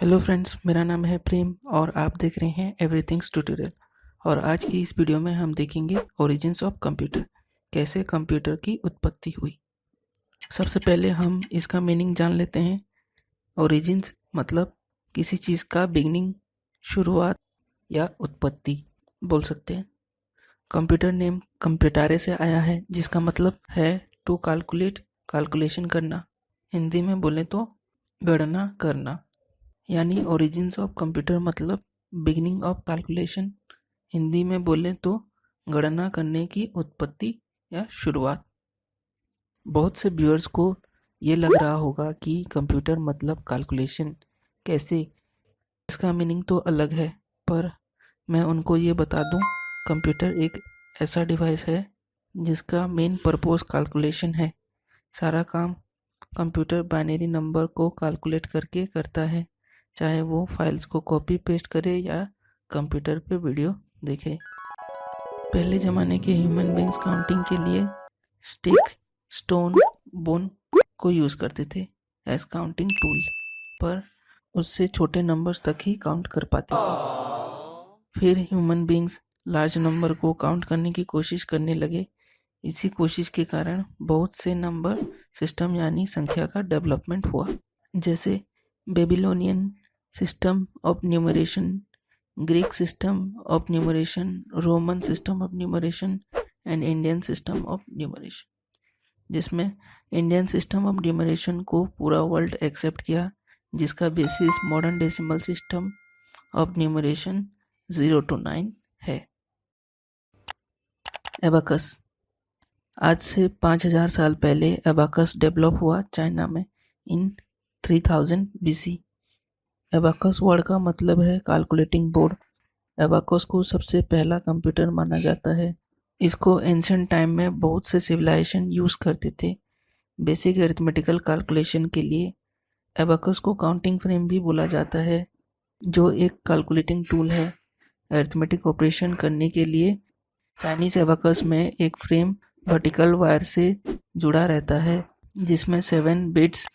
Hello friends, मेरा नाम है प्रेम और आप देख रहे हैं एवरीथिंग्स ट्यूटोरियल। और आज की इस वीडियो में हम देखेंगे ओरिजिन्स ऑफ कंप्यूटर, कैसे कंप्यूटर की उत्पत्ति हुई। सबसे पहले हम इसका मीनिंग जान लेते हैं। ओरिजिन्स मतलब किसी चीज़ का बिगनिंग, शुरुआत या उत्पत्ति बोल सकते हैं। कंप्यूटर नेम कंप्यूटारे से आया है, जिसका मतलब है टू कैलकुलेट, कैलकुलेशन करना। हिंदी में बोले तो गणना करना। यानी ओरिजिन्स ऑफ कंप्यूटर मतलब बिगिनिंग ऑफ कैलकुलेशन। हिंदी में बोले तो गणना करने की उत्पत्ति या शुरुआत। बहुत से व्यूअर्स को ये लग रहा होगा कि कंप्यूटर मतलब कैलकुलेशन कैसे, इसका मीनिंग तो अलग है। पर मैं उनको ये बता दूं, कंप्यूटर एक ऐसा डिवाइस है जिसका मेन पर्पस कैलकुलेशन है। सारा काम कंप्यूटर बाइनरी नंबर को कैलकुलेट करके करता है, चाहे वो फाइल्स को कॉपी पेस्ट करे या कंप्यूटर पे वीडियो देखे। पहले ज़माने के ह्यूमन बींग्स काउंटिंग के लिए स्टिक, स्टोन, बोन को यूज़ करते थे एज काउंटिंग टूल, पर उससे छोटे नंबर्स तक ही काउंट कर पाते थे। फिर ह्यूमन बींग्स लार्ज नंबर को काउंट करने की कोशिश करने लगे। इसी कोशिश के कारण बहुत से नंबर सिस्टम यानी संख्या का डेवलपमेंट हुआ, जैसे Babylonian system of numeration, Greek system of numeration, Roman system of numeration and Indian system of numeration, जिसमें इंडियन सिस्टम ऑफ न्यूमरेशन को पूरा वर्ल्ड एक्सेप्ट किया, जिसका basis modern decimal system of numeration 0 to 9 है। Abacus. आज से 5000 साल पहले एबाकस डेवलप हुआ चाइना में इन 3000 BC। एबाकस वर्ड का मतलब है कैलकुलेटिंग बोर्ड। एबाकस को सबसे पहला कंप्यूटर माना जाता है। इसको एंशिएंट टाइम में बहुत से सिविलाइजेशन यूज़ करते थे बेसिक अरिथमेटिकल कैलकुलेशन के लिए। एबाकस को काउंटिंग फ्रेम भी बोला जाता है, जो एक कैलकुलेटिंग टूल है अरिथमेटिक ऑपरेशन करने के लिए। चाइनीज एबाकस में एक फ्रेम वर्टिकल वायर से जुड़ा रहता है, जिसमें 7 बिट्स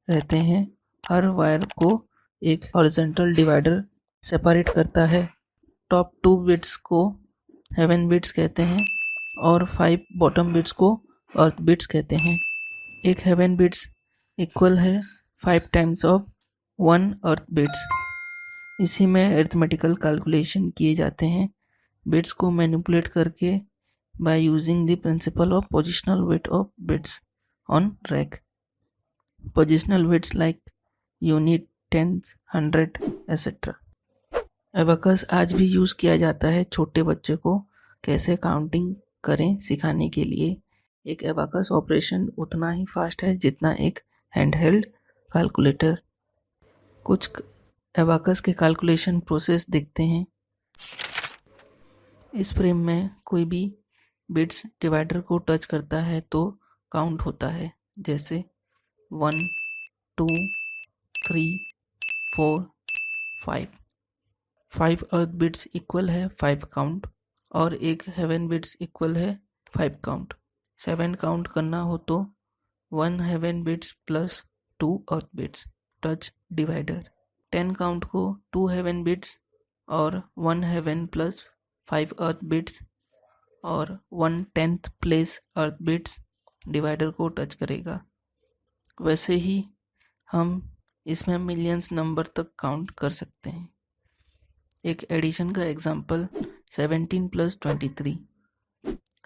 रहते हैं। हर वायर को एक हॉरिजॉन्टल डिवाइडर सेपरेट करता है। टॉप 2 बिट्स को हेवन बिट्स कहते हैं और 5 बॉटम बिट्स को अर्थ बिट्स कहते हैं। एक हेवन बिट्स इक्वल है 5 टाइम्स ऑफ 1 अर्थ बिट्स। इसी में अरिथमेटिकल कैलकुलेशन किए जाते हैं बिट्स को मैनिपुलेट करके by using the principle of positional weight of bits on rack. Positional weights like unit, tens, 100, etc. Abacus आज भी यूज़ किया जाता है छोटे बच्चे को कैसे काउंटिंग करें सिखाने के लिए। एक एबाकस ऑपरेशन उतना ही फास्ट है जितना एक हैंडहेल्ड कैलकुलेटर। कुछ एबाकस के कैलकुलेशन प्रोसेस देखते हैं। इस फ्रेम में कोई भी बिट्स डिवाइडर को टच करता है तो काउंट होता है, जैसे 1, 2, 3, 4, 5। 5 अर्थ बिट्स इक्वल है 5 काउंट और एक हेवन बिट्स इक्वल है 5 काउंट। 7 काउंट करना हो तो 1 हेवन बिट्स प्लस 2 अर्थ बिट्स टच डिवाइडर। 10 काउंट को 2 हेवन बिट्स और 1 हेवन प्लस 5 अर्थ बिट्स और 1/10 प्लेस अर्थ बिट्स डिवाइडर को टच करेगा। वैसे ही हम इसमें मिलियंस नंबर तक काउंट कर सकते हैं। एक एडिशन का एग्जांपल 17 + 23।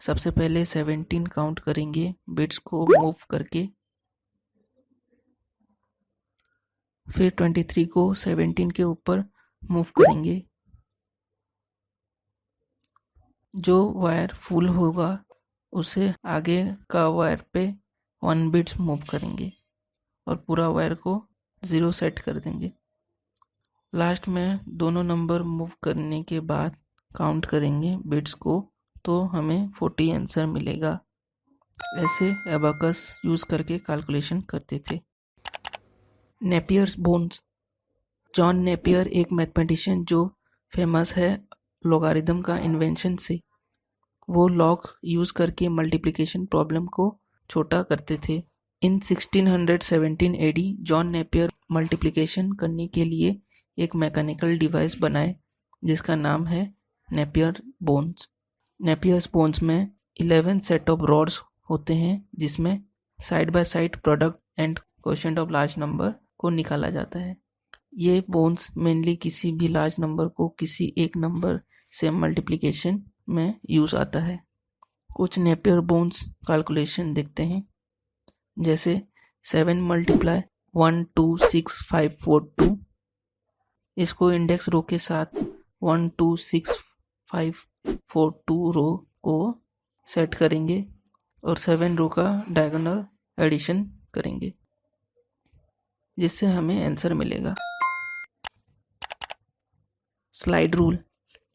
सबसे पहले 17 काउंट करेंगे बिट्स को मूव करके, फिर 23 को 17 के ऊपर मूव करेंगे। जो वायर फुल होगा उसे आगे का वायर पे 1 बिट्स मूव करेंगे और पूरा वायर को 0 सेट कर देंगे। लास्ट में दोनों नंबर मूव करने के बाद काउंट करेंगे बिट्स को, तो हमें 40 आंसर मिलेगा। ऐसे एबाकस यूज़ करके कैलकुलेशन करते थे। Napier's bones. जॉन नेपियर एक मैथमेटिशियन जो फेमस है लॉगरिदम का इन्वेंशन से। वो लॉग यूज़ करके मल्टीप्लिकेशन प्रॉब्लम को छोटा करते थे। इन 1617 AD जॉन नेपियर मल्टीप्लिकेशन करने के लिए एक मैकेनिकल डिवाइस बनाए जिसका नाम है नेपियर बोन्स। नेपियर्स बोन्स में 11 सेट ऑफ रॉड्स होते हैं जिसमें side by side product and quotient of large number को निकाला जाता है। ये बोन्स मेनली किसी भी लार्ज नंबर को किसी एक नंबर से मल्टीप्लिकेशन में यूज आता है। कुछ नेपियर बोन्स कैलकुलेशन देखते हैं, जैसे 7 × 1 2 6 5 4 2। इसको इंडेक्स रो के साथ 1 2 6 5 4 2 रो को सेट करेंगे और 7 रो का डायगोनल एडिशन करेंगे, जिससे हमें आंसर मिलेगा। Slide rule.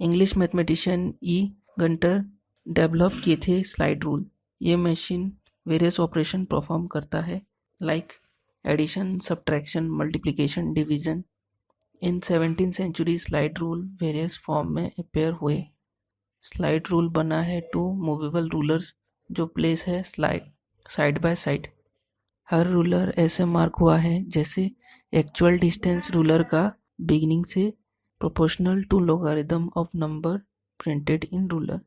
English mathematician E Gunter develop किए थे स्लाइड रूल। ये मशीन वेरियस ऑपरेशन परफॉर्म करता है, like addition, subtraction, multiplication, division. In 17th century slide rule various form में अपेयर हुए। स्लाइड रूल बना है 2 मूवेबल रूलर्स जो प्लेस है साइड बाय साइड। हर रूलर ऐसे मार्क हुआ है जैसे एक्चुअल डिस्टेंस रूलर का बिगिनिंग से proportional to logarithm of number printed in ruler.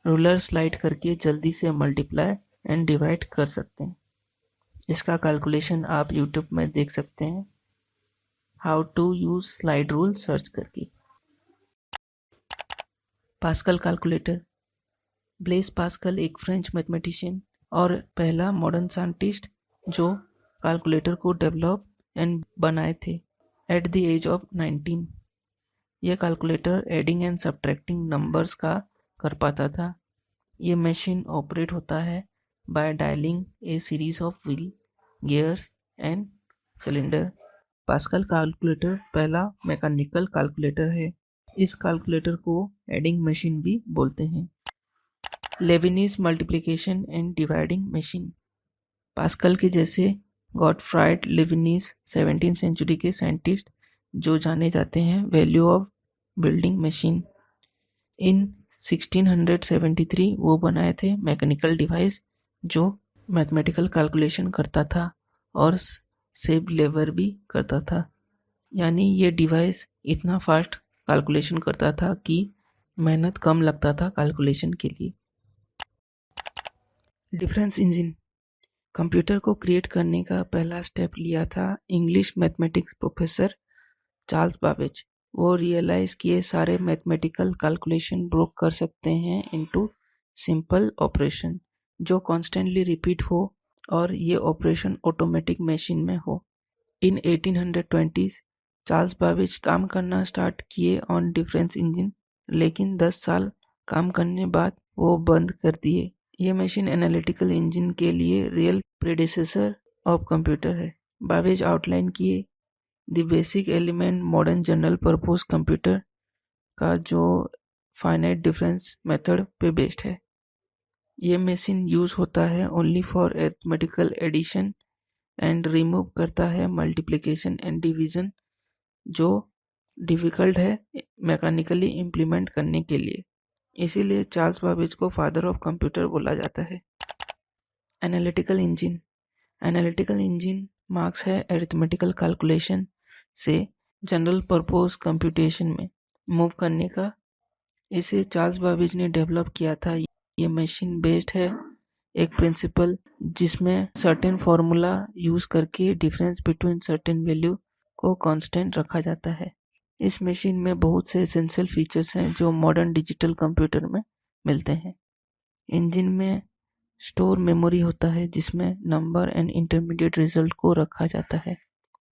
Ruler slide करके जल्दी से मल्टीप्लाई एंड डिवाइड कर सकते हैं। इसका कैलकुलेशन आप यूट्यूब में देख सकते हैं, how to use slide rule search करके। Pascal calculator. ब्लेस पास्कल एक फ्रेंच मैथमेटिशियन और पहला मॉडर्न साइंटिस्ट जो कैलकुलेटर को डेवलप एंड बनाए थे एट द एज ऑफ 19। यह calculator adding and subtracting numbers का कर पाता था। ये मशीन ऑपरेट होता है by dialing a series of wheel, gears and cylinder. Pascal calculator पहला मैकेनिकल कैलकुलेटर है। इस कैलकुलेटर को एडिंग मशीन भी बोलते हैं। Leibniz multiplication and dividing machine. Pascal के जैसे गॉटफ्राइड लेविनीज 17th सेंचुरी के साइंटिस्ट जो जाने जाते हैं value of building machine. In 1673 वो बनाए थे मैकेनिकल डिवाइस जो मैथमेटिकल कैलकुलेशन करता था और सेव लेबर भी करता था। यानी ये डिवाइस इतना फास्ट कैलकुलेशन करता था कि मेहनत कम लगता था कैलकुलेशन के लिए। Difference engine. कंप्यूटर को क्रिएट करने का पहला स्टेप लिया था English mathematics professor Charles Babbage. वो रियलाइज किए सारे मैथमेटिकल कैलकुलेशन ब्रोक कर सकते हैं इनटू सिंपल ऑपरेशन जो कॉन्स्टेंटली रिपीट हो और ये ऑपरेशन ऑटोमेटिक मशीन में हो। इन 1820s चार्ल्स बाबेज काम करना स्टार्ट किए ऑन डिफरेंस इंजन, लेकिन 10 साल काम करने बाद वो बंद कर दिए। ये मशीन एनालिटिकल इंजन के लिए रियल प्रेडिसेसर ऑफ कंप्यूटर है। बाबेज आउटलाइन किए the basic element modern general purpose computer का जो फाइनाइट डिफरेंस मेथड पे बेस्ड है। ये मशीन यूज होता है only for arithmetical addition and remove करता है मल्टीप्लिकेशन एंड डिवीजन जो डिफ़िकल्ट है मैकेनिकली इम्प्लीमेंट करने के लिए। इसीलिए चार्ल्स बाबेज को फादर ऑफ कंप्यूटर बोला जाता है। Analytical engine. Analytical engine marks है अरिथमेटिकल कैलकुलेशन से जनरल पर्पस कंप्यूटेशन में मूव करने का। इसे चार्ल्स बाबेज ने डेवलप किया था। ये मशीन बेस्ड है एक प्रिंसिपल जिसमें सर्टेन फार्मूला यूज करके डिफरेंस बिटवीन सर्टेन वैल्यू को कांस्टेंट रखा जाता है। इस मशीन में बहुत से एसेंशियल फीचर्स हैं जो मॉडर्न डिजिटल कंप्यूटर में मिलते हैं। इंजन में स्टोर मेमोरी होता है जिसमें नंबर एंड इंटरमीडिएट रिजल्ट को रखा जाता है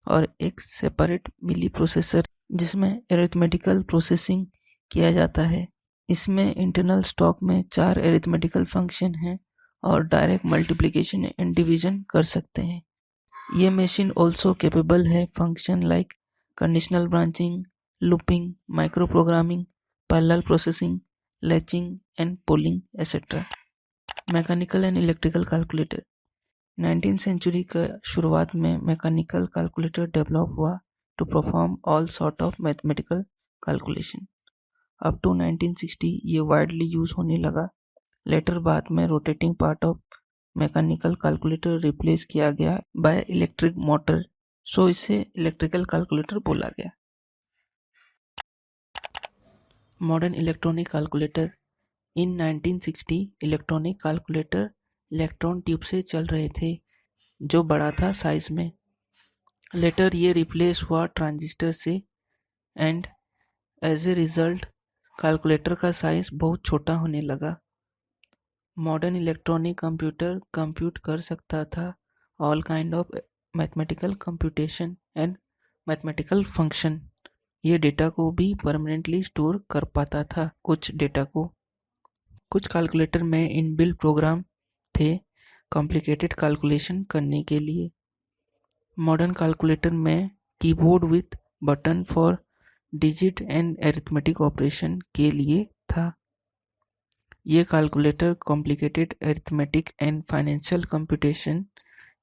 और एक सेपरेट मिली प्रोसेसर जिसमें अरिथमेटिकल प्रोसेसिंग किया जाता है। इसमें इंटरनल स्टॉक में 4 अरिथमेटिकल फंक्शन हैं और डायरेक्ट मल्टीप्लिकेशन एंड डिवीजन कर सकते हैं। ये मशीन ऑल्सो कैपेबल है function like conditional branching, looping, micro programming, parallel processing, latching and polling etcetera. Mechanical and electrical calculator. 19th century का शुरुआत में मैकेनिकल कैलकुलेटर डेवलप हुआ to perform all sort of mathematical calculation. Up to 1960 ये widely use होने लगा। Later बाद में rotating part of mechanical calculator replace किया गया बाय इलेक्ट्रिक मोटर, सो इसे इलेक्ट्रिकल कैलकुलेटर बोला गया। Modern electronic calculator. In 1960 electronic calculator electron tube से चल रहे थे, जो बड़ा था साइज में। लेटर ये रिप्लेस हुआ ट्रांजिस्टर से and as a result calculator का साइज बहुत छोटा होने लगा। मॉडर्न इलेक्ट्रॉनिक कंप्यूटर कंप्यूट कर सकता था all kind of mathematical computation and mathematical function. ये डेटा को भी परमानेंटली स्टोर कर पाता था, कुछ डेटा को। कुछ कैलकुलेटर में इनबिल्ट प्रोग्राम थे कॉम्प्लिकेटेड कैलकुलेशन करने के लिए। मॉडर्न कैलकुलेटर में keyboard with button for digit and arithmetic operation के लिए था। ये calculator complicated arithmetic and financial computation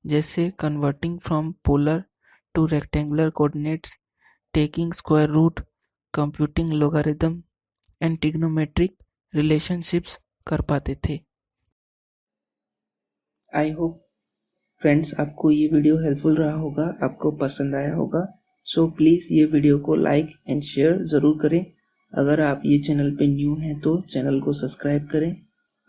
जैसे converting from polar to rectangular coordinates, taking square root, computing logarithm and trigonometric relationships कर पाते थे। आई होप फ्रेंड्स आपको ये वीडियो हेल्पफुल रहा होगा, आपको पसंद आया होगा। सो प्लीज़ ये वीडियो को लाइक एंड शेयर ज़रूर करें। अगर आप ये चैनल पे न्यू हैं तो चैनल को सब्सक्राइब करें।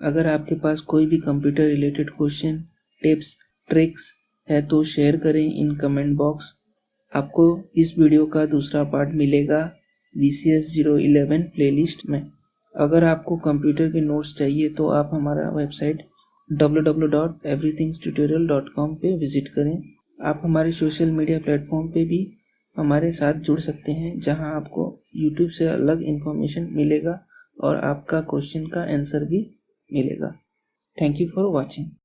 अगर आपके पास कोई भी computer related question, tips, tricks है तो शेयर करें इन कमेंट बॉक्स। आपको इस वीडियो का दूसरा पार्ट मिलेगा VCS 011 प्लेलिस्ट में। अगर आपको कंप्यूटर के नोट्स चाहिए तो आप हमारा वेबसाइट www.everythingstutorial.com पे विजिट करें। आप हमारे सोशल मीडिया प्लेटफॉर्म पे भी हमारे साथ जुड़ सकते हैं, जहां आपको YouTube से अलग इन्फॉर्मेशन मिलेगा और आपका क्वेश्चन का आंसर भी मिलेगा। Thank you for watching.